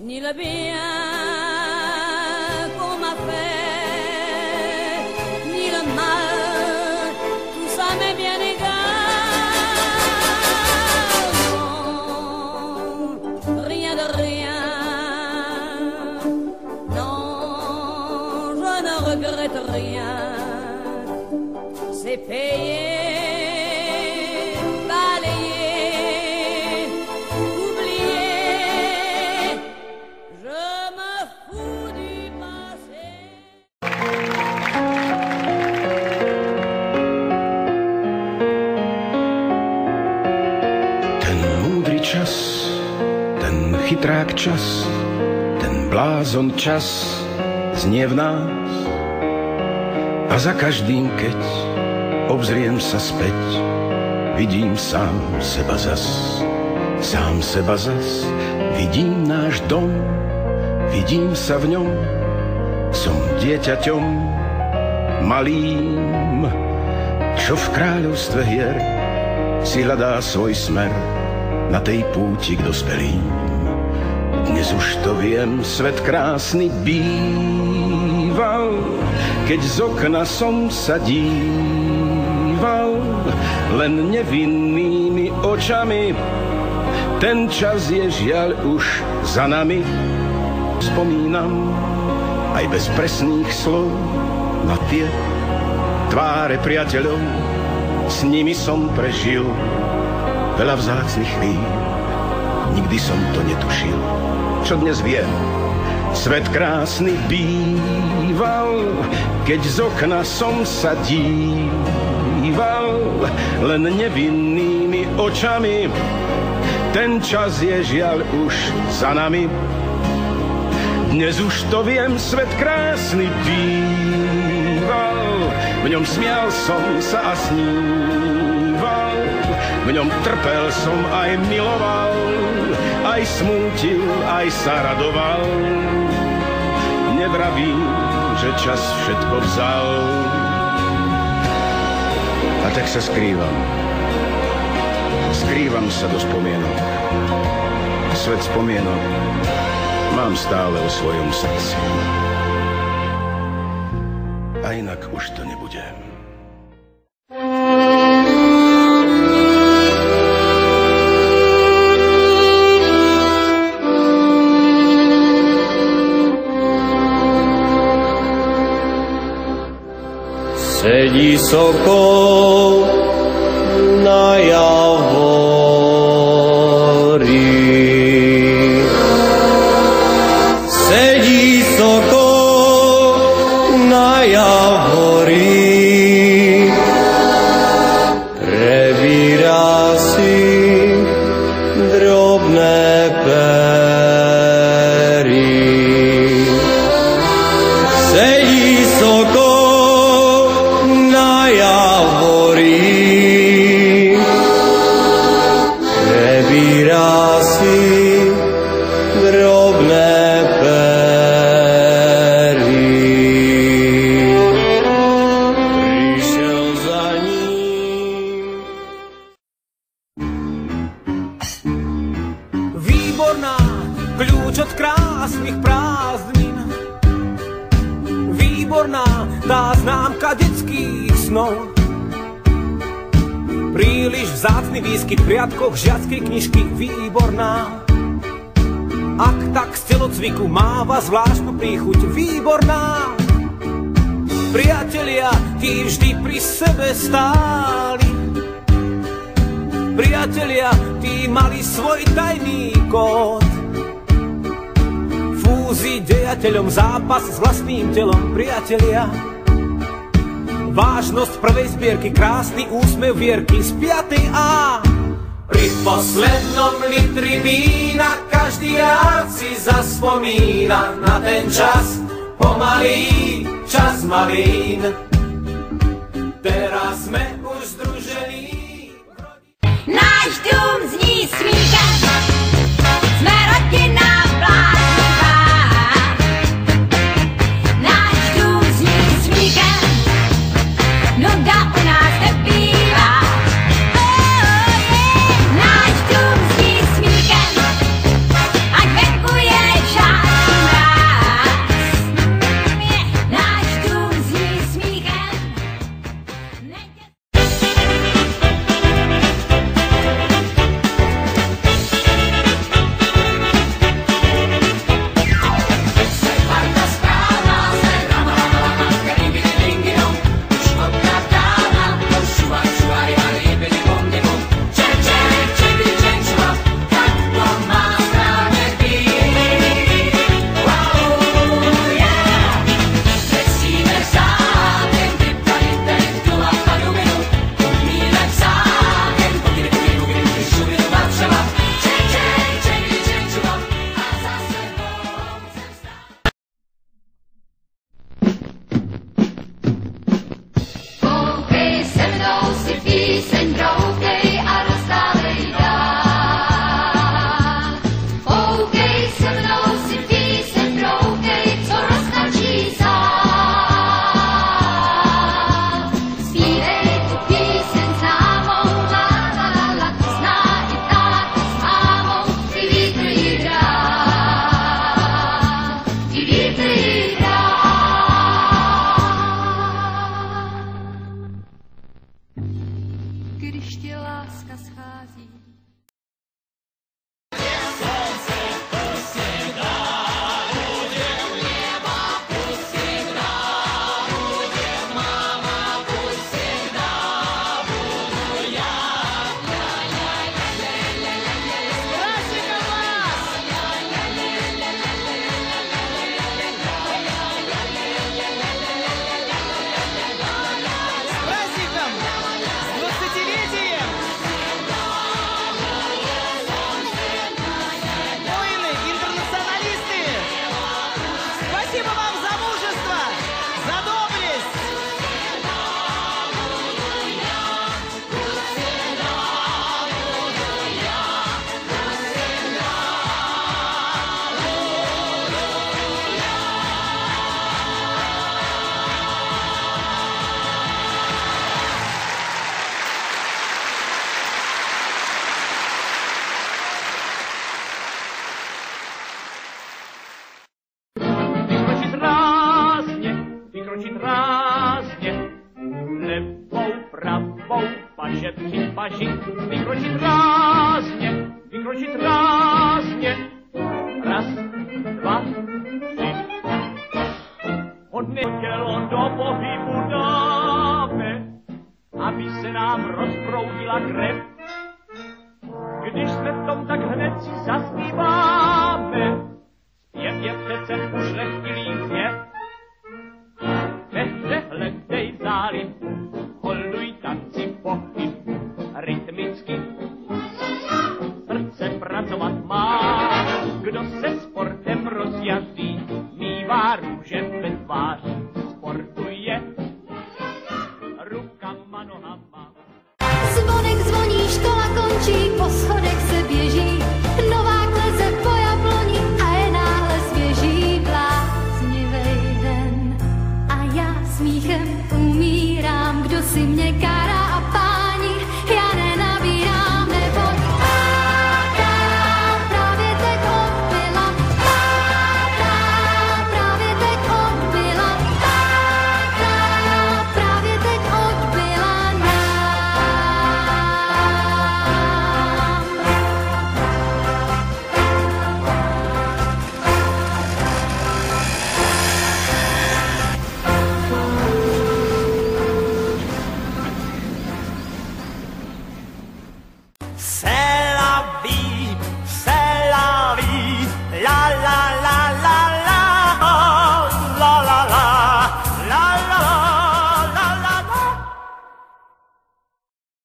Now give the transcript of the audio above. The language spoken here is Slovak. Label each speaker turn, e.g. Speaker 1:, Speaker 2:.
Speaker 1: Ni le bien qu'on m'a fait, ni le mal, tout ça m'est bien égal. Non, rien de rien, non, je ne regrette rien. C'est payé.
Speaker 2: Čas, ten chytrák čas, ten blázon čas znie v nás. A za každým, keď obzriem sa späť, vidím sám seba zas. Vidím náš dom, vidím sa v ňom. Som dieťaťom malým, čo v kráľovstve hier si hľadá svoj smer na tej púti k dospelým. Dnes už to viem, svet krásny býval, keď z okna som sa díval len nevinnými očami. Ten čas je žiaľ už za nami. Spomínam aj bez presných slov na tie tváre priateľov. S nimi som prežil veľa vzácnych chvíľ, nikdy som to netušil, čo dnes viem. Svet krásny býval, keď z okna som sa díval len nevinnými očami. Ten čas je žiaľ už za nami. Dnes už to viem, svet krásny býval, v ňom smial som sa a sníval. V ňom trpel som aj miloval, aj smútil, aj sa radoval. Nevravím, že čas všetko vzal. A tak sa skrývam. Skrývam sa do spomienok. Svet spomienok mám stále o svojom srdci. A inak už to nebudem.
Speaker 3: Sedí sokol na javori. Sedí sokol na javori. Prebírá si drobné pery. Sedí sokol prebírá si drobné pery. Prišiel za ním.
Speaker 4: Výborná, kľúč od krásnych prázdnin. Výborná, tá známka detských snov. Príliš vzácny výskyt v riadkoch žiackej knižky. Výborná, ak tak z telocviku máva zvláštnu príchuť. Výborná, priatelia, tí vždy pri sebe stáli. Priatelia, tí mali svoj tajný kód. Fúzi dejateľom, zápas s vlastným telom. Priatelia, vážnosť prvej zbierky, krásny úsmev Vierky z 5. A. Pri poslednom litri vína každý rád si zaspomína na ten čas, pomalý čas malín. Teraz sme už združení.
Speaker 5: když tě láska schází.
Speaker 6: Vykročit rázně, raz, dva, tři. Hodně tělo do pohybu dáme, aby se nám rozproudila krev. Když jsme v tom, tak hned si zaspíváme, zpěv je přece už